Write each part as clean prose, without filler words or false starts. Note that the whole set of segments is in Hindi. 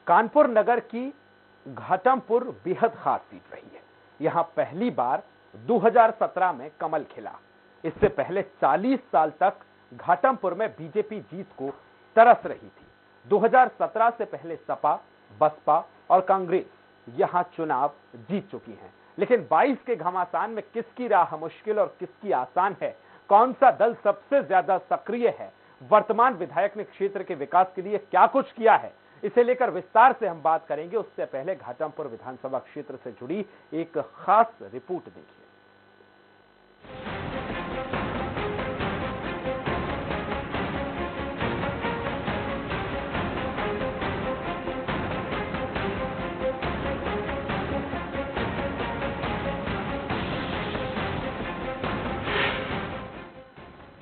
कानपुर नगर की घाटमपुर बेहद खास सीट रही है। यहां पहली बार 2017 में कमल खिला। इससे पहले 40 साल तक घाटमपुर में बीजेपी जीत को तरस रही थी। 2017 से पहले सपा, बसपा और कांग्रेस यहां चुनाव जीत चुकी हैं, लेकिन 22 के घमासान में किसकी राह मुश्किल और किसकी आसान है, कौन सा दल सबसे ज्यादा सक्रिय है, वर्तमान विधायक ने क्षेत्र के विकास के लिए क्या कुछ किया है, इसे लेकर विस्तार से हम बात करेंगे। उससे पहले घाटमपुर विधानसभा क्षेत्र से जुड़ी एक खास रिपोर्ट देखिए।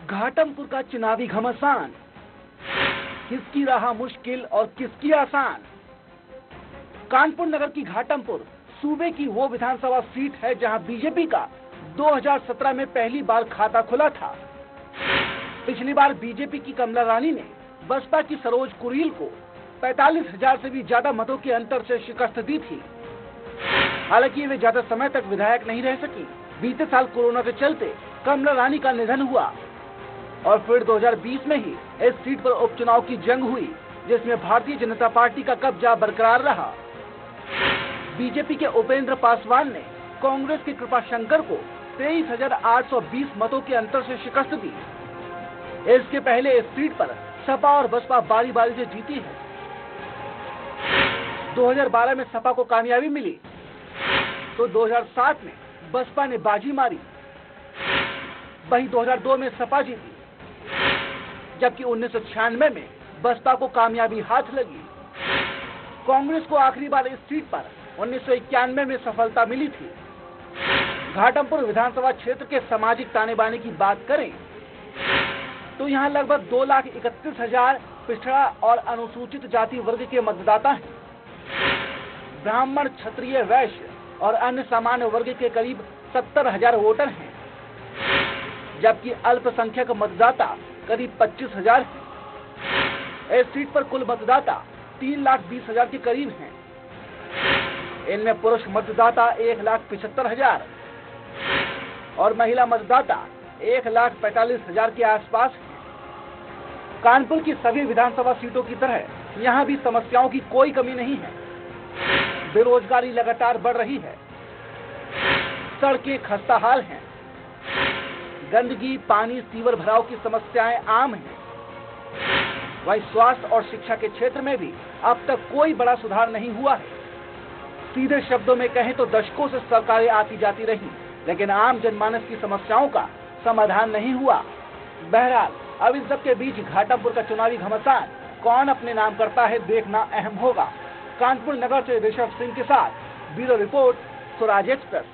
घाटमपुर का चुनावी घमासान, किसकी राह मुश्किल और किसकी आसान। कानपुर नगर की घाटमपुर सूबे की वो विधानसभा सीट है जहां बीजेपी का 2017 में पहली बार खाता खुला था। पिछली बार बीजेपी की कमला रानी ने बसपा की सरोज कुरील को 45,000 से भी ज्यादा मतों के अंतर से शिकस्त दी थी। हालांकि वे ज्यादा समय तक विधायक नहीं रह सकी। बीते साल कोरोना के चलते कमला रानी का निधन हुआ और फिर 2020 में ही इस सीट पर उपचुनाव की जंग हुई, जिसमें भारतीय जनता पार्टी का कब्जा बरकरार रहा। बीजेपी के उपेंद्र पासवान ने कांग्रेस के कृपा शंकर को 23,820 मतों के अंतर से शिकस्त दी। इसके पहले इस सीट पर सपा और बसपा बारी बारी से जीती है। 2012 में सपा को कामयाबी मिली तो 2007 में बसपा ने बाजी मारी। वहीं 2002 में सपा जीती, जबकि 1996 में बसपा को कामयाबी हाथ लगी। कांग्रेस को आखिरी बार इस सीट पर 1991 में सफलता मिली थी। घाटमपुर विधानसभा क्षेत्र के सामाजिक ताने बाने की बात करें तो यहां लगभग 2,31,000 पिछड़ा और अनुसूचित जाति वर्ग के मतदाता हैं। ब्राह्मण, क्षत्रिय, वैश्य और अन्य सामान्य वर्ग के करीब 70,000 वोटर हैं, जबकि अल्पसंख्यक मतदाता करीब 25,000 हैं। इस सीट पर कुल मतदाता 3,20,000 के करीब हैं। इनमें पुरुष मतदाता 1,75,000 और महिला मतदाता 1,45,000 के आसपास हैं। कानपुर की सभी विधानसभा सीटों की तरह यहां भी समस्याओं की कोई कमी नहीं है। बेरोजगारी लगातार बढ़ रही है, सड़कें खस्ताहाल हैं, गंदगी, पानी, सीवर भराव की समस्याएं आम हैं। वहीं स्वास्थ्य और शिक्षा के क्षेत्र में भी अब तक कोई बड़ा सुधार नहीं हुआ है। सीधे शब्दों में कहें तो दशकों से सरकारें आती जाती रही, लेकिन आम जनमानस की समस्याओं का समाधान नहीं हुआ। बहरहाल अब इन सब के बीच घाटमपुर का चुनावी घमासान कौन अपने नाम करता है, देखना अहम होगा। कानपुर नगर से ऋषभ सिंह के साथ ब्यूरो रिपोर्ट, स्वराज एक्सप्रेस।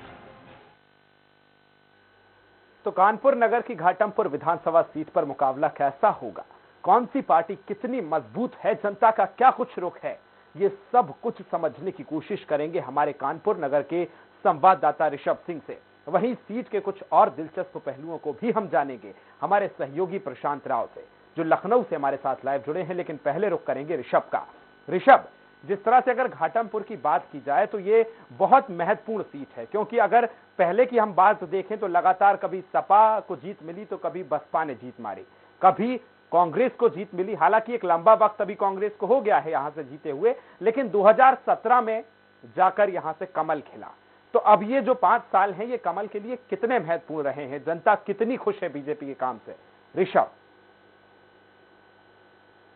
तो कानपुर नगर की घाटमपुर विधानसभा सीट पर मुकाबला कैसा होगा, कौन सी पार्टी कितनी मजबूत है, जनता का क्या कुछ रुख है, ये सब कुछ समझने की कोशिश करेंगे हमारे कानपुर नगर के संवाददाता ऋषभ सिंह से। वहीं सीट के कुछ और दिलचस्प पहलुओं को भी हम जानेंगे हमारे सहयोगी प्रशांत राव से, जो लखनऊ से हमारे साथ लाइव जुड़े हैं। लेकिन पहले रुख करेंगे ऋषभ का। ऋषभ, जिस तरह से अगर घाटमपुर की बात की जाए तो ये बहुत महत्वपूर्ण सीट है, क्योंकि अगर पहले की हम बात देखें तो लगातार कभी सपा को जीत मिली तो कभी बसपा ने जीत मारी, कभी कांग्रेस को जीत मिली। हालांकि एक लंबा वक्त अभी कांग्रेस को हो गया है यहां से जीते हुए, लेकिन 2017 में जाकर यहां से कमल खिला। तो अब ये जो 5 साल हैं, ये कमल के लिए कितने महत्वपूर्ण रहे हैं, जनता कितनी खुश है बीजेपी के काम से? ऋषभ,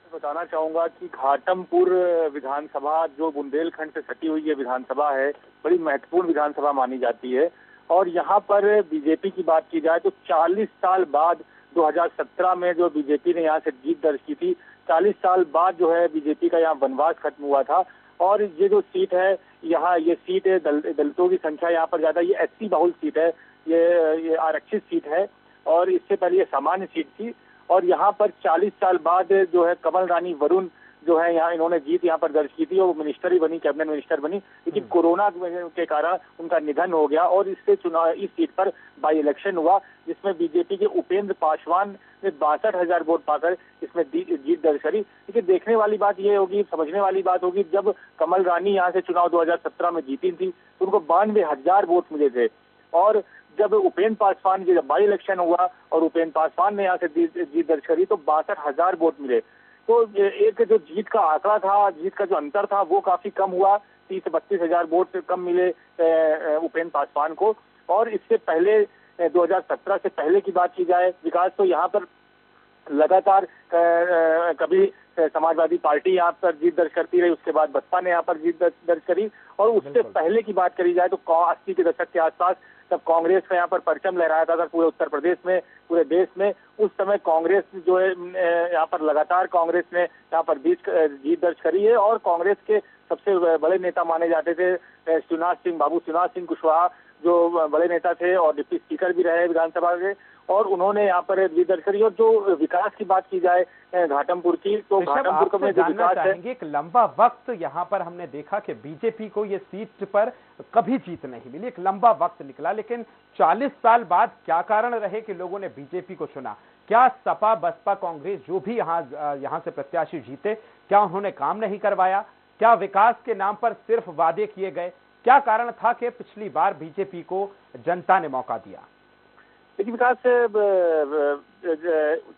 बताना चाहूंगा कि घाटमपुर विधानसभा जो बुंदेलखंड से सटी हुई ये विधानसभा है, बड़ी महत्वपूर्ण विधानसभा मानी जाती है। और यहाँ पर बीजेपी की बात की जाए तो 40 साल बाद 2017 में जो बीजेपी ने यहाँ से जीत दर्ज की थी, 40 साल बाद जो है बीजेपी का यहाँ वनवास खत्म हुआ था। और ये जो सीट है, यहाँ ये सीट है, दलितों की संख्या यहाँ पर ज्यादा, ये एससी बहुल सीट है, ये आरक्षित सीट है और इससे पहले ये सामान्य सीट थी। और यहाँ पर 40 साल बाद जो है कमल रानी वरुण जो है यहाँ इन्होंने जीत यहाँ पर दर्ज की थी और वो मिनिस्टर ही बनी, कैबिनेट मिनिस्टर बनी, लेकिन कोरोना के कारण उनका निधन हो गया और इससे चुनाव इस सीट पर बाई इलेक्शन हुआ, जिसमें बीजेपी के उपेंद्र पासवान ने 62,000 वोट पाकर इसमें जीत दर्ज करी। लेकिन देखने वाली बात ये होगी, समझने वाली बात होगी, जब कमल रानी यहाँ से चुनाव 2017 में जीती थी तो उनको 92,000 वोट मिले थे, और जब उपेंद्र पासवान जब बाई इलेक्शन हुआ और उपेंद्र पासवान ने यहाँ से जीत दर्ज करी तो 62,000 वोट मिले। तो एक जो जीत का आंकड़ा था, जीत का जो अंतर था वो काफी कम हुआ, 30 से 32,000 वोट कम मिले उपेंद्र पासवान को। और इससे पहले 2017 से पहले की बात की जाए, विकास तो यहाँ पर लगातार कभी समाजवादी पार्टी यहाँ पर जीत दर्ज करती रही, उसके बाद बसपा ने यहाँ पर जीत दर्ज करी, और उससे पहले की बात करी जाए तो 80 के दशक के आसपास जब कांग्रेस का यहाँ पर परचम लहराया था पूरे उत्तर प्रदेश में, पूरे देश में, उस समय कांग्रेस जो है यहाँ पर लगातार कांग्रेस ने यहाँ पर जीत दर्ज करी है। और कांग्रेस के सबसे बड़े नेता माने जाते थे बाबू शिवनाथ सिंह कुशवाहा, जो बड़े नेता थे और डिप्टी स्पीकर भी रहे विधानसभा के, और उन्होंने यहाँ पर जीत दर्ज करी। और जो विकास की बात की जाए घाटमपुर की, तो घाटमपुर में जो विकास है, एक लंबा वक्त यहाँ पर हमने देखा कि बीजेपी को ये सीट पर कभी जीत नहीं मिली, एक लंबा वक्त निकला, लेकिन 40 साल बाद क्या कारण रहे कि लोगों ने बीजेपी को चुना? क्या सपा बसपा कांग्रेस जो भी यहाँ से प्रत्याशी जीते, क्या उन्होंने काम नहीं करवाया? क्या विकास के नाम पर सिर्फ वादे किए गए? क्या कारण था कि पिछली बार बीजेपी को जनता ने मौका दिया? लेकिन विकास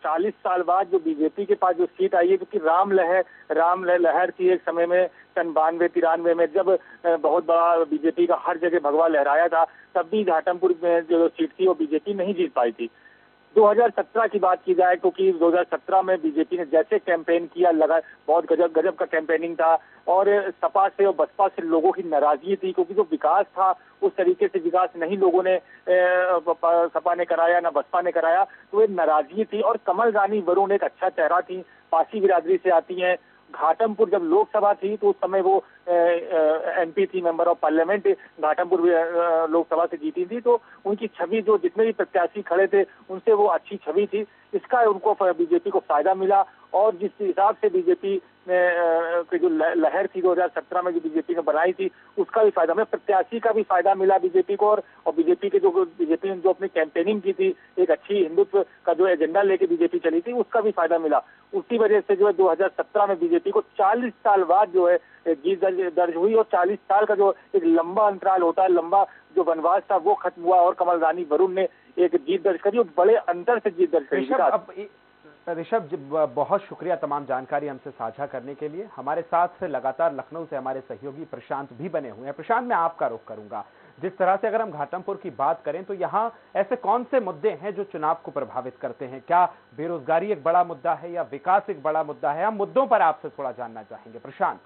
40 साल बाद जो बीजेपी के पास जो सीट आई है, क्योंकि राम लहर थी एक समय में, सन 92-93 में जब बहुत बड़ा बीजेपी का हर जगह भगवा लहराया था, तब भी घाटमपुर में जो सीट थी वो बीजेपी नहीं जीत पाई थी। 2017 की बात की जाए, क्योंकि 2017 में बीजेपी ने जैसे कैंपेन किया, लगा बहुत गजब का कैंपेनिंग था, और सपा से और बसपा से लोगों की नाराजगी थी, क्योंकि जो विकास था उस तरीके से विकास नहीं लोगों ने सपा ने कराया, ना बसपा ने कराया, तो ये नाराजगी थी। और कमल रानी वरुण एक अच्छा चेहरा थी, पासी बिरादरी से आती हैं। घाटमपुर जब लोकसभा थी तो उस समय वो एमपी थी, member of parliament, Ghatampur Lok Sabha से जीती थी, तो उनकी छवि, जो जितने भी प्रत्याशी खड़े थे उनसे वो अच्छी छवि थी, इसका उनको बीजेपी को फायदा मिला। और जिस हिसाब से बीजेपी की जो लहर थी 2017 में जो बीजेपी ने बनाई थी, उसका भी फायदा मिला, प्रत्याशी का भी फायदा मिला बीजेपी को, और बीजेपी ने जो अपनी कैंपेनिंग की थी, एक अच्छी हिंदुत्व का जो एजेंडा लेके बीजेपी चली थी, उसका भी फायदा मिला। उसी वजह से जो है 2017 में बीजेपी को 40 साल बाद जो है जीत दर्ज हुई, और 40 साल का जो एक लंबा अंतराल होता है, लंबा जो वनवास था वो खत्म हुआ, और कमल रानी वरुण ने एक जीत दर्ज करी और बड़े अंतर से जीत दर्ज करी। ऋषभ, बहुत शुक्रिया तमाम जानकारी हमसे साझा करने के लिए। हमारे साथ लगातार लखनऊ से हमारे सहयोगी प्रशांत भी बने हुए हैं। प्रशांत, मैं आपका रुख करूंगा। जिस तरह से अगर हम घाटमपुर की बात करें तो यहाँ ऐसे कौन से मुद्दे हैं जो चुनाव को प्रभावित करते हैं? क्या बेरोजगारी एक बड़ा मुद्दा है या विकास एक बड़ा मुद्दा है? हम मुद्दों पर आपसे थोड़ा जानना चाहेंगे प्रशांत।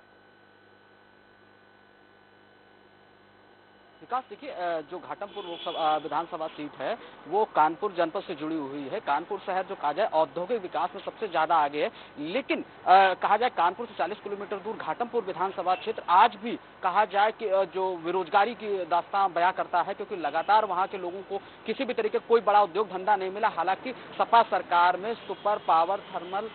विकास, देखिए, जो घाटमपुर लोकसभा विधानसभा सीट है वो कानपुर जनपद से जुड़ी हुई है। कानपुर शहर जो कहा जाए औद्योगिक विकास में सबसे ज्यादा आगे है, लेकिन कहा जाए कानपुर से 40 किलोमीटर दूर घाटमपुर विधानसभा क्षेत्र आज भी कहा जाए कि जो बेरोजगारी की दास्तां बयां करता है, क्योंकि लगातार वहां के लोगों को किसी भी तरीके कोई बड़ा उद्योग धंधा नहीं मिला। हालांकि सपा सरकार में सुपर पावर थर्मल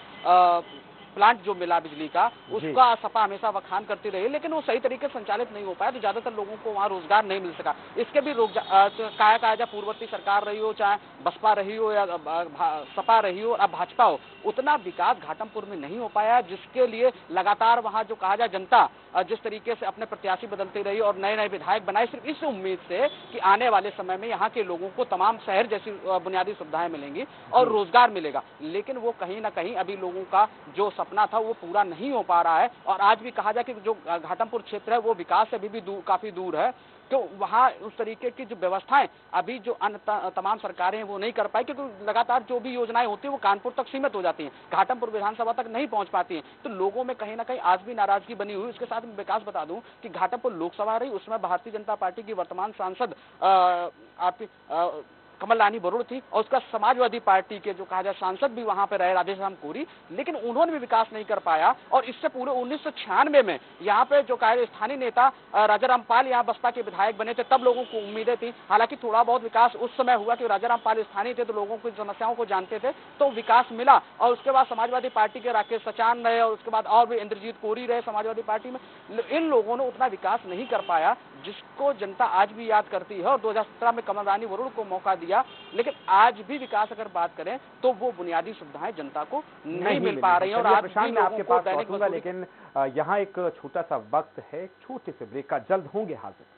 प्लांट जो मिला बिजली का, उसका सपा हमेशा बखान करती रही, लेकिन वो सही तरीके से संचालित नहीं हो पाया, तो ज्यादातर लोगों को वहां रोजगार नहीं मिल सका। इसके भी कहा जाए पूर्ववर्ती सरकार रही हो, चाहे बसपा रही हो या सपा रही हो, अब भाजपा हो, उतना विकास घाटमपुर में नहीं हो पाया, जिसके लिए लगातार वहां जो कहा जाए जनता जिस तरीके से अपने प्रत्याशी बदलती रही और नए नए विधायक बनाए, सिर्फ इस उम्मीद से कि आने वाले समय में यहाँ के लोगों को तमाम शहर जैसी बुनियादी सुविधाएं मिलेंगी और रोजगार मिलेगा, लेकिन वो कहीं ना कहीं अभी लोगों का जो सपना था वो पूरा नहीं हो पा रहा है। और आज भी कहा जाए कि जो घाटमपुर क्षेत्र है वो विकास से अभी भी काफी दूर है, तो वहाँ उस तरीके की जो व्यवस्थाएं अभी जो अन्य तमाम सरकारें हैं वो नहीं कर पाई, क्योंकि लगातार जो भी योजनाएं होती है वो कानपुर तक सीमित हो जाती हैं, घाटमपुर विधानसभा तक नहीं पहुंच पाती हैं, तो लोगों में कहीं ना कहीं आज भी नाराजगी बनी हुई। इसके साथ में विकास बता दूं कि घाटमपुर लोकसभा रही, उसमें भारतीय जनता पार्टी की वर्तमान सांसद कमल रानी वरुण थी और उसका समाजवादी पार्टी के जो कहा जाए सांसद भी वहां पे रहे राधेश्याम कोरी, लेकिन उन्होंने भी विकास नहीं कर पाया। और इससे पूरे 1996 में यहाँ पे जो कहा स्थानीय नेता राजाराम पाल यहाँ बसपा के विधायक बने थे, तब लोगों को उम्मीदें थी। हालांकि थोड़ा बहुत विकास उस समय हुआ कि राजाराम पाल स्थानीय थे तो लोगों की समस्याओं को जानते थे, तो विकास मिला। और उसके बाद समाजवादी पार्टी के राकेश सचान रहे और उसके बाद और भी इंद्रजीत कोरी रहे समाजवादी पार्टी में। इन लोगों ने उतना विकास नहीं कर पाया जिसको जनता आज भी याद करती है। और 2017 में कमल रानी वरुण को मौका दिया, लेकिन आज भी विकास अगर बात करें तो वो बुनियादी सुविधाएं जनता को नहीं मिल पा रही है। और आज भी आपके पास पहुंचूंगा, लेकिन यहाँ एक छोटा सा वक्त है, छोटे से ब्रेक का, जल्द होंगे हाजिर।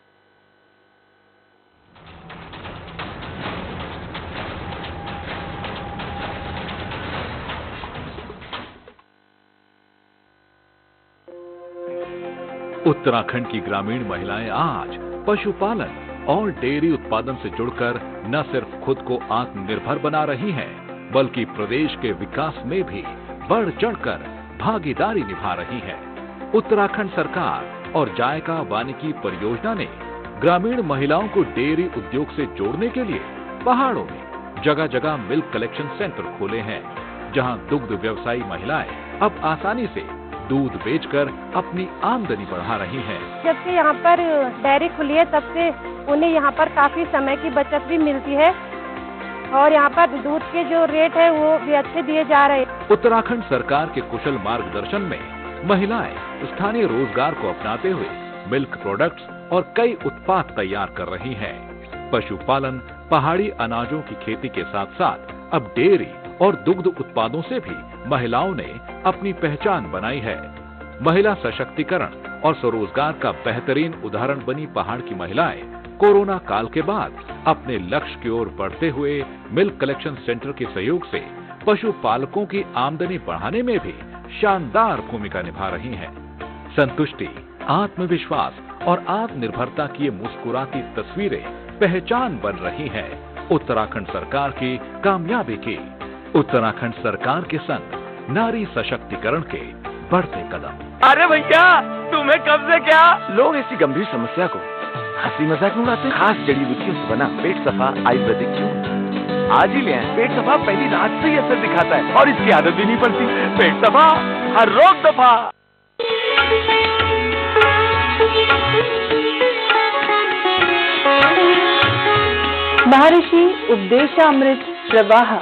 उत्तराखंड की ग्रामीण महिलाएं आज पशुपालन और डेयरी उत्पादन से जुड़कर न सिर्फ खुद को आत्मनिर्भर बना रही हैं, बल्कि प्रदेश के विकास में भी बढ़ चढ़कर भागीदारी निभा रही हैं। उत्तराखंड सरकार और जायका वानिकी परियोजना ने ग्रामीण महिलाओं को डेयरी उद्योग से जोड़ने के लिए पहाड़ों में जगह जगह मिल्क कलेक्शन सेंटर खोले हैं, जहां दुग्ध व्यवसायी महिलाएं अब आसानी से दूध बेचकर अपनी आमदनी बढ़ा रही हैं। जब से यहाँ पर डेयरी खुली है तब से उन्हें यहाँ पर काफी समय की बचत भी मिलती है और यहाँ पर दूध के जो रेट है वो भी अच्छे दिए जा रहे हैं। उत्तराखंड सरकार के कुशल मार्गदर्शन में महिलाएं स्थानीय रोजगार को अपनाते हुए मिल्क प्रोडक्ट्स और कई उत्पाद तैयार कर रही हैं। पशुपालन, पहाड़ी अनाजों की खेती के साथ साथ अब डेयरी और दुग्ध उत्पादों से भी महिलाओं ने अपनी पहचान बनाई है। महिला सशक्तिकरण और स्वरोजगार का बेहतरीन उदाहरण बनी पहाड़ की महिलाएं कोरोना काल के बाद अपने लक्ष्य की ओर बढ़ते हुए मिल्क कलेक्शन सेंटर के सहयोग से पशुपालकों की आमदनी बढ़ाने में भी शानदार भूमिका निभा रही हैं। संतुष्टि, आत्मविश्वास और आत्मनिर्भरता की ये मुस्कुराती तस्वीरें पहचान बन रही हैं उत्तराखंड सरकार की कामयाबी की। उत्तराखंड सरकार के संग नारी सशक्तिकरण के बढ़ते कदम। अरे भैया, तुम्हें कब से क्या? लोग ऐसी गंभीर समस्या को हंसी मजाक में उड़ाते। खास जड़ी बूटियों से बना पेट सफा आयुर्वेदिक क्यों आज ही ले आए। पेट सफा पहली रात से ही असर दिखाता है और इसकी आदत भी नहीं पड़ती। पेट सफा, हर रोग दफा। महर्षि उपदेशामृत प्रवाह।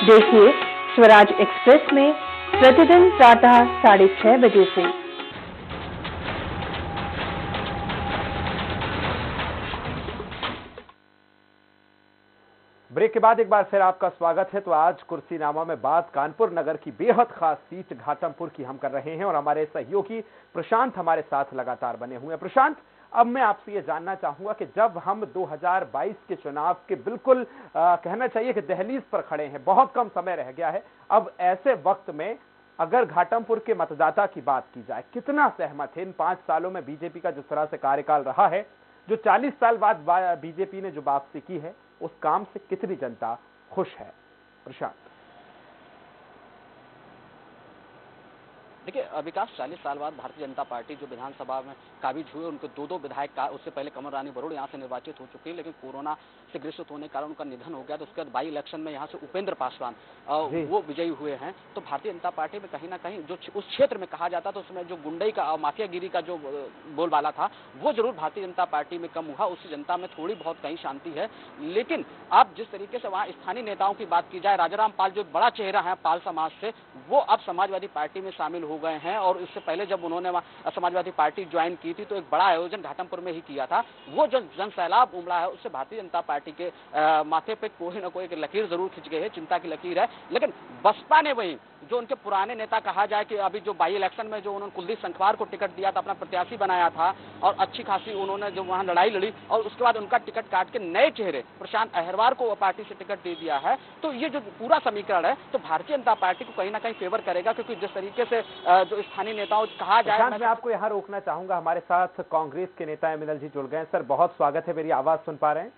देखिए स्वराज एक्सप्रेस में प्रतिदिन प्रातः 6:30 बजे से। ब्रेक के बाद एक बार फिर आपका स्वागत है। तो आज कुर्सीनामा में बात कानपुर नगर की बेहद खास सीट घाटमपुर की हम कर रहे हैं और हमारे सहयोगी प्रशांत हमारे साथ लगातार बने हुए हैं। प्रशांत, अब मैं आपसे ये जानना चाहूंगा कि जब हम 2022 के चुनाव के बिल्कुल कहना चाहिए कि दहलीज पर खड़े हैं, बहुत कम समय रह गया है, अब ऐसे वक्त में अगर घाटमपुर के मतदाता की बात की जाए, कितना सहमत है इन 5 सालों में बीजेपी का जिस तरह से कार्यकाल रहा है, जो 40 साल बाद बीजेपी ने जो वापसी की है, उस काम से कितनी जनता खुश है? प्रशांत। देखिए, विकास 40 साल बाद भारतीय जनता पार्टी जो विधानसभा में काबिज हुए, उनके 2 विधायक का, उससे पहले कमल रानी वरुण यहाँ से निर्वाचित हो चुकी है, लेकिन कोरोना से ग्रसित होने के कारण उनका निधन हो गया। तो उसके बाद बाई इलेक्शन में यहाँ से उपेंद्र पासवान वो विजयी हुए हैं। तो भारतीय जनता पार्टी में कहीं ना कहीं जो उस क्षेत्र में कहा जाता था, उसमें जो गुंडई का माफियागिरी का जो बोलबाला था, वो जरूर भारतीय जनता पार्टी में कम हुआ। उससे जनता में थोड़ी बहुत कहीं शांति है। लेकिन अब जिस तरीके से वहाँ स्थानीय नेताओं की बात की जाए, राजाराम पाल जो बड़ा चेहरा है पाल समाज से, वो अब समाजवादी पार्टी में शामिल हो गए हैं। और इससे पहले जब उन्होंने समाजवादी पार्टी ज्वाइन की थी तो एक बड़ा आयोजन घाटमपुर में ही किया था। वो जो जन सैलाब उमड़ा है, उससे भारतीय जनता पार्टी के माथे पे कोई ना कोई एक लकीर जरूर खिंच गई है, चिंता की लकीर है। लेकिन बसपा ने वही जो उनके पुराने नेता कहा जाए कि अभी जो बाई इलेक्शन में जो उन्होंने कुलदीप संखवार को टिकट दिया था, अपना प्रत्याशी बनाया था और अच्छी खासी उन्होंने जो वहां लड़ाई लड़ी और उसके बाद उनका टिकट काट के नए चेहरे प्रशांत अहिरवार को पार्टी से टिकट दे दिया है। तो ये जो पूरा समीकरण है तो भारतीय जनता पार्टी को कहीं ना कहीं फेवर करेगा, क्योंकि जिस तरीके से जो स्थानीय नेताओं कहा जाए। मैं आपको यहाँ रोकना चाहूंगा, हमारे साथ कांग्रेस के नेता एमिनल जी जुड़ गए। सर, बहुत स्वागत है। मेरी आवाज सुन पा रहे हैं?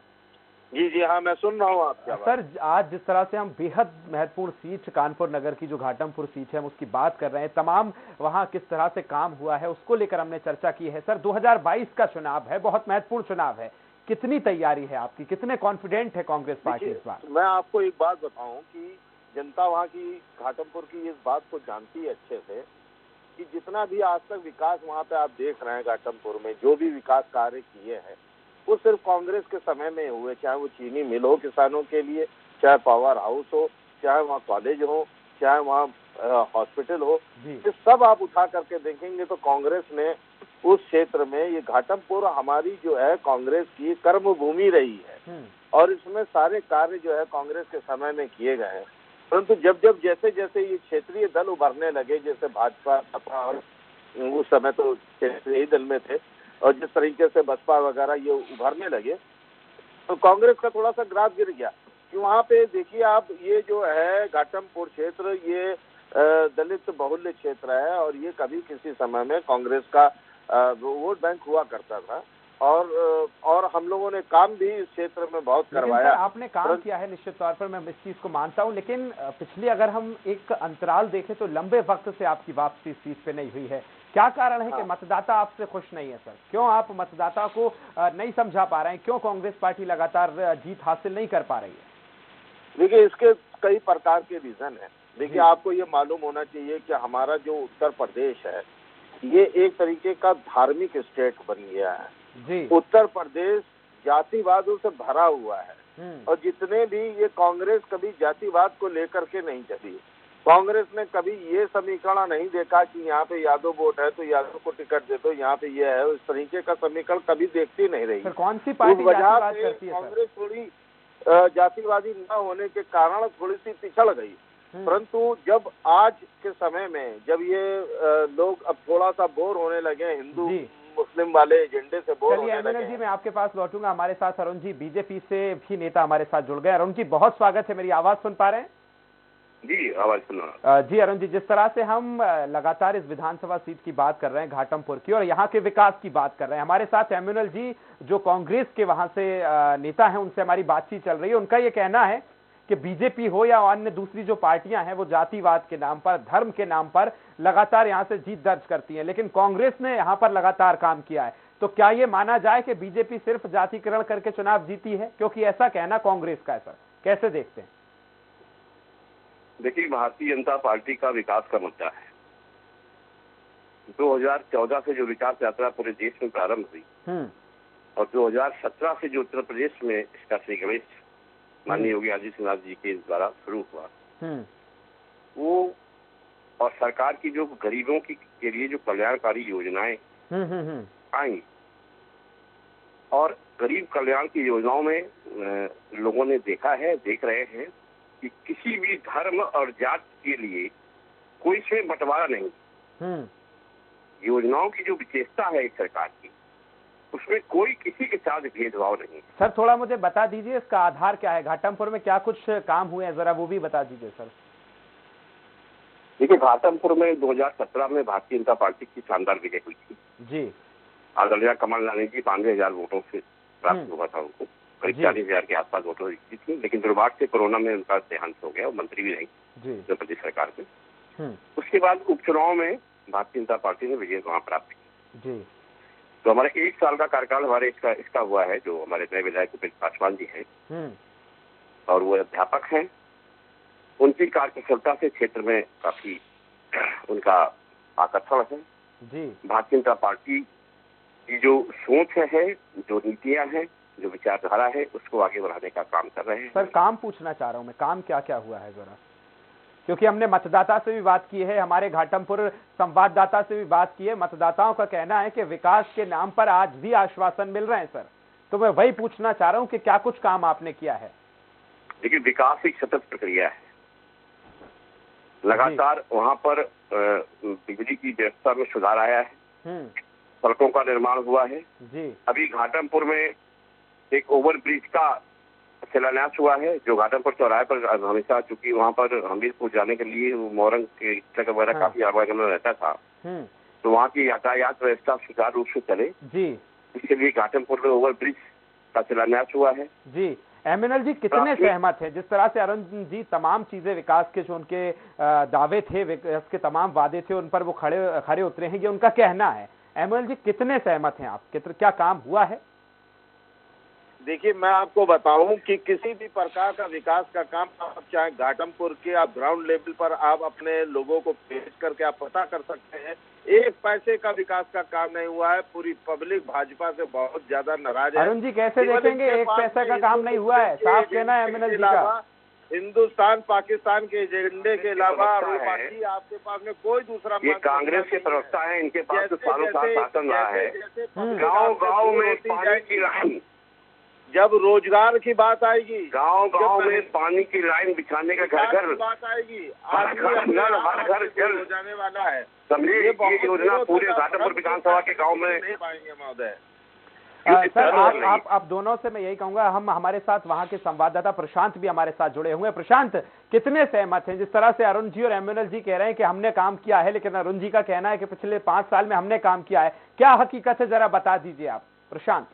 जी हाँ, मैं सुन रहा हूँ आपकी आवाज़। सर, आज जिस तरह से हम बेहद महत्वपूर्ण सीट कानपुर नगर की जो घाटमपुर सीट है हम उसकी बात कर रहे हैं, तमाम वहां किस तरह से काम हुआ है उसको लेकर हमने चर्चा की है। सर, 2022 का चुनाव है, बहुत महत्वपूर्ण चुनाव है, कितनी तैयारी है आपकी, कितने कॉन्फिडेंट है कांग्रेस पार्टी इस बार? मैं आपको एक बात बताऊं कि जनता वहाँ की घाटमपुर की इस बात को जानती है अच्छे से कि जितना भी आज तक विकास वहाँ पे आप देख रहे हैं घाटमपुर में, जो भी विकास कार्य किए हैं वो सिर्फ कांग्रेस के समय में हुए। चाहे वो चीनी मिल हो किसानों के लिए, चाहे पावर हाउस हो, चाहे वहाँ कॉलेज हो, चाहे वहाँ हॉस्पिटल हो, ये सब आप उठा करके देखेंगे तो कांग्रेस ने उस क्षेत्र में, ये घाटमपुर हमारी जो है कांग्रेस की कर्म भूमि रही है और इसमें सारे कार्य जो है कांग्रेस के समय में किए गए हैं। परंतु जब जैसे जैसे ये क्षेत्रीय दल उभरने लगे, जैसे भाजपा, सपा, और उस समय तो क्षेत्रीय दल में थे, और जिस तरीके से बसपा वगैरह ये उभरने लगे तो कांग्रेस का थोड़ा सा ग्राफ गिर गया। कि वहाँ पे देखिए आप, ये जो है घाटमपुर क्षेत्र ये दलित बहुल्य क्षेत्र है और ये कभी किसी समय में कांग्रेस का वोट बैंक हुआ करता था और हम लोगों ने काम भी इस क्षेत्र में बहुत करवाया। आपने काम किया है निश्चित तौर पर, मैं इस चीज को मानता हूं, लेकिन पिछली अगर हम एक अंतराल देखें तो लंबे वक्त से आपकी वापसी इस सीट पे नहीं हुई है। क्या कारण है कि मतदाता आपसे खुश नहीं है सर? क्यों आप मतदाता को नहीं समझा पा रहे हैं? क्यों कांग्रेस पार्टी लगातार जीत हासिल नहीं कर पा रही है? देखिए, इसके कई प्रकार के रीजन है। देखिए, आपको ये मालूम होना चाहिए कि हमारा जो उत्तर प्रदेश है ये एक तरीके का धार्मिक स्टेट बन गया है जी। उत्तर प्रदेश जातिवादों से भरा हुआ है और जितने भी ये कांग्रेस कभी जातिवाद को लेकर के नहीं चली। कांग्रेस ने कभी ये समीकरण नहीं देखा कि यहाँ पे यादव वोट है तो यादव को टिकट दे दो, यहाँ पे ये है, इस तरीके का समीकरण कभी देखती नहीं रही। कौन सी पार्टी जातिवाद करती है? कांग्रेस थोड़ी जातिवादी न होने के कारण थोड़ी सी पिछड़ गई। परंतु जब आज के समय में जब ये लोग अब थोड़ा सा बोर होने लगे, हिंदू मुस्लिम वाले एजेंडे से बोर होने लगे। जी, मैं आपके पास लौटूंगा। हमारे साथ अरुण जी, बीजेपी से भी नेता हमारे साथ जुड़ गए। अरुण जी, बहुत स्वागत है। मेरी आवाज सुन पा रहे हैं? जी, आवाज सुन रहा हूं। जी अरुण जी, जिस तरह से हम लगातार इस विधानसभा सीट की बात कर रहे हैं घाटमपुर की और यहाँ के विकास की बात कर रहे हैं, हमारे साथ एम्यूनल जी जो कांग्रेस के वहां से नेता हैं, उनसे हमारी बातचीत चल रही है। उनका ये कहना है कि बीजेपी हो या अन्य दूसरी जो पार्टियां हैं वो जातिवाद के नाम पर, धर्म के नाम पर लगातार यहां से जीत दर्ज करती हैं, लेकिन कांग्रेस ने यहां पर लगातार काम किया है। तो क्या ये माना जाए कि बीजेपी सिर्फ जातिकरण करके चुनाव जीती है? क्योंकि ऐसा कहना कांग्रेस का है सर, कैसे देखते हैं? देखिए, भारतीय जनता पार्टी का विकास का मुद्दा है। 2014 से जो विकास यात्रा पूरे देश में प्रारंभ हुई और 2017 से जो उत्तर प्रदेश में इसका श्री गणेश माननीय योगी आदित्यनाथ जी के द्वारा शुरू हुआ, वो और सरकार की जो गरीबों की के लिए जो कल्याणकारी योजनाएं आई और गरीब कल्याण की योजनाओं में लोगों ने देखा है, देख रहे हैं कि किसी भी धर्म और जाति के लिए कोई इसमें बंटवारा नहीं। योजनाओं की जो विशेषता है एक सरकार की, उसमें कोई किसी के साथ भेदभाव नहीं। सर थोड़ा मुझे बता दीजिए इसका आधार क्या है? घाटमपुर में क्या कुछ काम हुए हैं, जरा वो भी बता दीजिए सर। देखिए, घाटमपुर में 2017 में भारतीय जनता पार्टी की शानदार विजय हुई थी जी। आदरणीय कमल रानी जी 92,000 वोटों से प्राप्त हुआ था उनको, करीब 40,000 के आसपास वोटों जीती थी, लेकिन दुर्भाग्य से कोरोना में उनका देहांत हो गया, मंत्री भी नहीं उत्तर प्रदेश सरकार में। उसके बाद उपचुनाव में भारतीय जनता पार्टी ने विजय वहां प्राप्त की। तो हमारे 1 साल का कार्यकाल हमारे इसका हुआ है, जो हमारे नए विधायक उपेंद्र पासवान जी हैं और वो अध्यापक हैं। उनकी कार्यकुशलता से क्षेत्र में काफी उनका आकर्षण है जी। भारतीय जनता पार्टी की जो सोच है, जो नीतियां हैं, जो विचारधारा है, उसको आगे बढ़ाने का काम कर रहे हैं। सर काम पूछना चाह रहा हूँ मैं, काम क्या क्या हुआ है जरा, क्योंकि हमने मतदाता से भी बात की है, हमारे घाटमपुर संवाददाता से भी बात की है। मतदाताओं का कहना है कि विकास के नाम पर आज भी आश्वासन मिल रहे हैं सर, तो मैं वही पूछना चाह रहा हूँ कि क्या कुछ काम आपने किया है? देखिए, विकास एक सतत प्रक्रिया है, लगातार वहाँ पर बिजली की व्यवस्था में सुधार आया है, सड़कों का निर्माण हुआ है जी। अभी घाटमपुर में एक ओवरब्रिज का शिलान्यास हुआ है, जो घाटमपुर चौराहे पर हमेशा, चूंकि वहाँ पर हमीरपुर जाने के लिए मोरंग के ट्रक वगैरह काफी आवागमन रहता था, तो वहाँ की यातायात व्यवस्था सुचारू रूप से चले जी, इसके लिए घाटमपुर में ओवरब्रिज का शिलान्यास हुआ है जी। एम्यूनल जी कितने सहमत है? जिस तरह से अरुण जी तमाम चीजें विकास के जो उनके दावे थे, विकास के तमाम वादे थे, उन पर वो खड़े उतरे हैं, ये उनका कहना है। एम्यूनल जी कितने सहमत हैं आप? क्या काम हुआ है? देखिए, मैं आपको बताऊं कि किसी भी प्रकार का विकास का काम, आप चाहे घाटमपुर के आप ग्राउंड लेवल पर आप अपने लोगों को भेज करके आप पता कर सकते हैं, एक पैसे का विकास का काम नहीं हुआ है। पूरी पब्लिक भाजपा से बहुत ज्यादा नाराज है। अरुण जी कैसे देखेंगे एक पैसे का काम नहीं हुआ है? साफ कहना है एमएनएल जी का। हिंदुस्तान पाकिस्तान के एजेंडे के अलावा बाकी आपके पास में कोई दूसरा, ये कांग्रेस के प्रवक्ता है, इनके पास तो सालों साल शासन रहा है। गाँव में पानी की लाइन, जब रोजगार की बात आएगी, गांव में पानी की लाइन बिछाने का घर बात आएगी, हर घर जल हो जाने वाला है। समझिए ये योजना पूरे घाटमपुर विधानसभा के गांव में नहीं पाएंगे महोदय। सर आप दोनों से मैं यही कहूंगा, हम हमारे साथ वहां के संवाददाता प्रशांत भी हमारे साथ जुड़े हुए हैं। प्रशांत, कितने सहमत हैं जिस तरह से अरुण जी और एमएनएल जी कह रहे हैं कि हमने काम किया है, लेकिन अरुण जी का कहना है कि पिछले 5 साल में हमने काम किया है? क्या हकीकत है, जरा बता दीजिए आप प्रशांत।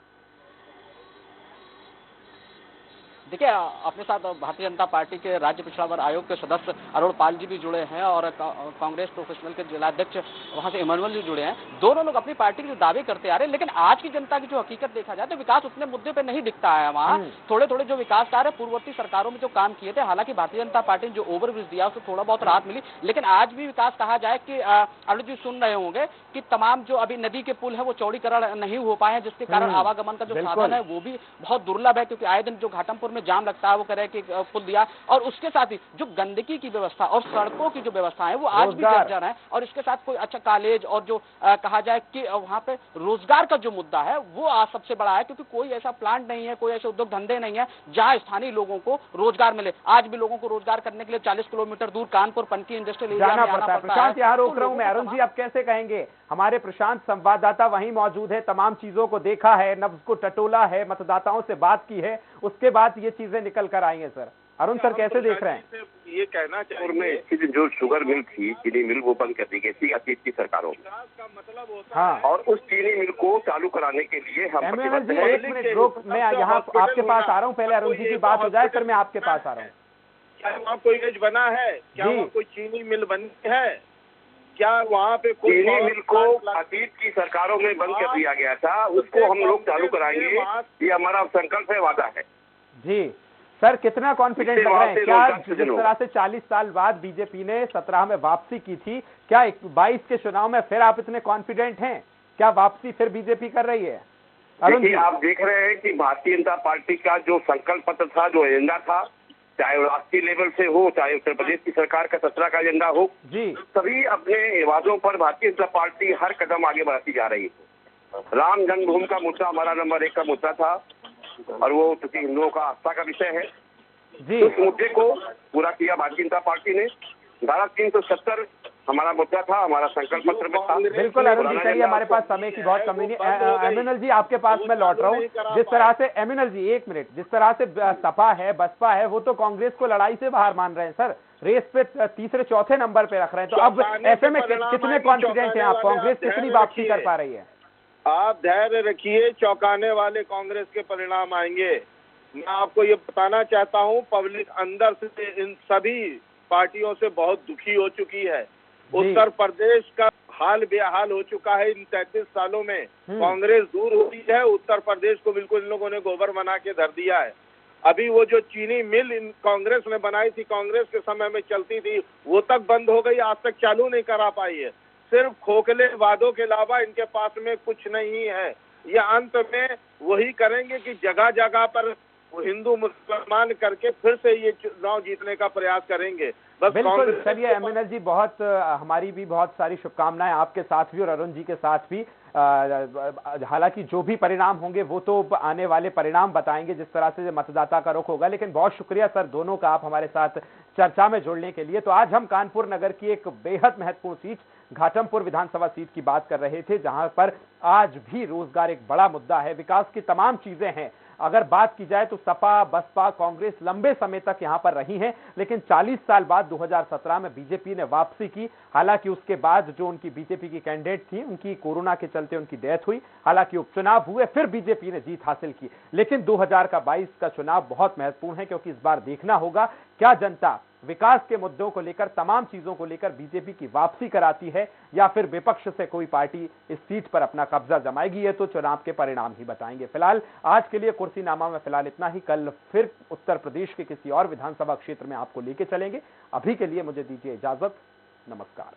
देखिए, अपने साथ भारतीय जनता पार्टी के राज्य पिछड़ा वर्ग आयोग के सदस्य अरुण पाल जी भी जुड़े हैं और कांग्रेस प्रोफेशनल के जिलाध्यक्ष वहां से इमानुअल जी जुड़े हैं। दोनों लोग अपनी पार्टी के जो दावे करते आ रहे हैं, लेकिन आज की जनता की जो हकीकत देखा जाए तो विकास उतने मुद्दे पे नहीं दिखता है। वहाँ थोड़े थोड़े जो विकास कार्य पूर्ववर्ती सरकारों में जो काम किए थे, हालांकि भारतीय जनता पार्टी ने जो ओवरब्रिज दिया उससे थोड़ा बहुत राहत मिली, लेकिन आज भी विकास कहा जाए कि अरुण जी सुन रहे होंगे कि तमाम जो अभी नदी के पुल है वो चौड़ीकरण नहीं हो पाए हैं, जिसके कारण आवागमन का जो साधन है वो भी बहुत दुर्लभ है, क्योंकि आए दिन जो घाटमपुर में जाम लगता है वो कह रहे हैं कि पुल दिया, और उसके साथ ही जो गंदगी की व्यवस्था और सड़कों की जो व्यवस्था है वो आज भी जर्जर है, और इसके साथ कोई अच्छा कॉलेज और जो कहा जाए कि वहां पे रोजगार का जो मुद्दा है वो आज सबसे बड़ा है, क्योंकि कोई ऐसा प्लांट नहीं है, कोई ऐसे उद्योग धंधे नहीं है जहां स्थानीय लोगों को रोजगार मिले। आज भी लोगों को रोजगार करने के लिए 40 किलोमीटर दूर कानपुर पनकी इंडस्ट्रियल एरिया में आना पड़ता है। प्रशांत, यहाँ रोक रहा हूं मैं। अरुण जी आप कैसे कहेंगे? हमारे प्रशांत संवाददाता वहीं मौजूद है, तमाम चीजों को देखा है, नब्ज को टटोला है, मतदाताओं से बात की है, उसके बाद ये चीजें निकल कर आई हैं। सर अरुण सर कैसे देख रहे हैं? ये कहना चाहिए में जो शुगर मिल थी, चीनी मिल, वो बंद कर दी गई थी अतीत की सरकारों में। का मतलब होता है, और उस चीनी मिल को चालू कराने के लिए हम एमएनएल जी एक मिनट रोक, मैं यहाँ आपके पास आ रहा हूँ, पहले अरुण जी की बात हो जाए, फिर मैं आपके पास आ रहा हूँ। क्या वहाँ कोई एज बना है? क्या वहाँ कोई चीनी मिल बनी है? क्या वहाँ पे कोई चीनी मिल को अतीत की सरकारों में बंद कर दिया गया था, उसको हम लोग चालू कराएंगे, ये हमारा संकल्प है, वादा है। जी सर, कितना कॉन्फिडेंट लग रहे हैं? क्या जिस तरह से 40 साल बाद बीजेपी ने 17 में वापसी की थी, क्या 22 के चुनाव में फिर आप इतने कॉन्फिडेंट हैं? क्या वापसी फिर बीजेपी कर रही है? अरुण जी, आप देख रहे हैं कि भारतीय जनता पार्टी का जो संकल्प पत्र था, जो एजेंडा था, चाहे राष्ट्रीय लेवल से हो, चाहे उत्तर प्रदेश की सरकार का 17 का एजेंडा हो, जी सभी अपने वादों पर भारतीय जनता पार्टी हर कदम आगे बढ़ती जा रही है। राम जन्मभूमि का मुद्दा हमारा नंबर 1 का मुद्दा था, और वो चूंकि हिंदुओं का आस्था का विषय है जी, उस मुद्दे को पूरा किया भारतीय जनता पार्टी ने। धारा 370 हमारा मुद्दा था, हमारा संकल्प पत्र में था। बिल्कुल अरुण जी, चलिए हमारे पास समय की बहुत कमी नहीं। एमएनएल जी आपके पास मैं लौट रहा हूँ। जिस तरह से एमएनएल जी एक मिनट, जिस तरह से सपा है, बसपा है, वो तो कांग्रेस को लड़ाई से बाहर मान रहे हैं सर, रेस पे तीसरे चौथे नंबर पे रख रहे हैं, तो अब ऐसे में कितने कॉन्फिडेंट हैं आप? कांग्रेस कितनी वापसी कर पा रही है? आप धैर्य रखिए, चौंकाने वाले कांग्रेस के परिणाम आएंगे। मैं आपको ये बताना चाहता हूँ, पब्लिक अंदर से इन सभी पार्टियों से बहुत दुखी हो चुकी है। उत्तर प्रदेश का हाल बेहाल हो चुका है। इन 33 सालों में कांग्रेस दूर हुई है, उत्तर प्रदेश को बिल्कुल इन लोगों ने गोबर बना के धर दिया है। अभी वो जो चीनी मिल इन कांग्रेस ने बनाई थी, कांग्रेस के समय में चलती थी, वो तक बंद हो गई, आज तक चालू नहीं करा पाई है। सिर्फ खोखले वादों के अलावा इनके पास में कुछ नहीं है। ये अंत में वही करेंगे कि जगह जगह पर हिंदू मुसलमान करके फिर से ये चुनाव जीतने का प्रयास करेंगे। बस बिल्कुल। चलिए एमएनएल जी, बहुत हमारी भी बहुत सारी शुभकामनाएं आपके साथ भी और अरुण जी के साथ भी। हालांकि जो भी परिणाम होंगे वो तो आने वाले परिणाम बताएंगे, जिस तरह से मतदाता का रुख होगा। लेकिन बहुत शुक्रिया सर दोनों का, आप हमारे साथ चर्चा में जुड़ने के लिए। तो आज हम कानपुर नगर की एक बेहद महत्वपूर्ण सीट, घाटमपुर विधानसभा सीट की बात कर रहे थे, जहां पर आज भी रोजगार एक बड़ा मुद्दा है, विकास की तमाम चीजें हैं। अगर बात की जाए तो सपा, बसपा, कांग्रेस लंबे समय तक यहां पर रही हैं, लेकिन 40 साल बाद 2017 में बीजेपी ने वापसी की। हालांकि उसके बाद जो उनकी बीजेपी की कैंडिडेट थी, उनकी कोरोना के चलते उनकी डेथ हुई। हालांकि उपचुनाव हुए, फिर बीजेपी ने जीत हासिल की। लेकिन 2022 का चुनाव बहुत महत्वपूर्ण है, क्योंकि इस बार देखना होगा क्या जनता विकास के मुद्दों को लेकर, तमाम चीजों को लेकर बीजेपी की वापसी कराती है या फिर विपक्ष से कोई पार्टी इस सीट पर अपना कब्जा जमाएगी, ये तो चुनाव के परिणाम ही बताएंगे। फिलहाल आज के लिए कुर्सीनामा में फिलहाल इतना ही। कल फिर उत्तर प्रदेश के किसी और विधानसभा क्षेत्र में आपको लेके चलेंगे। अभी के लिए मुझे दीजिए इजाजत। नमस्कार।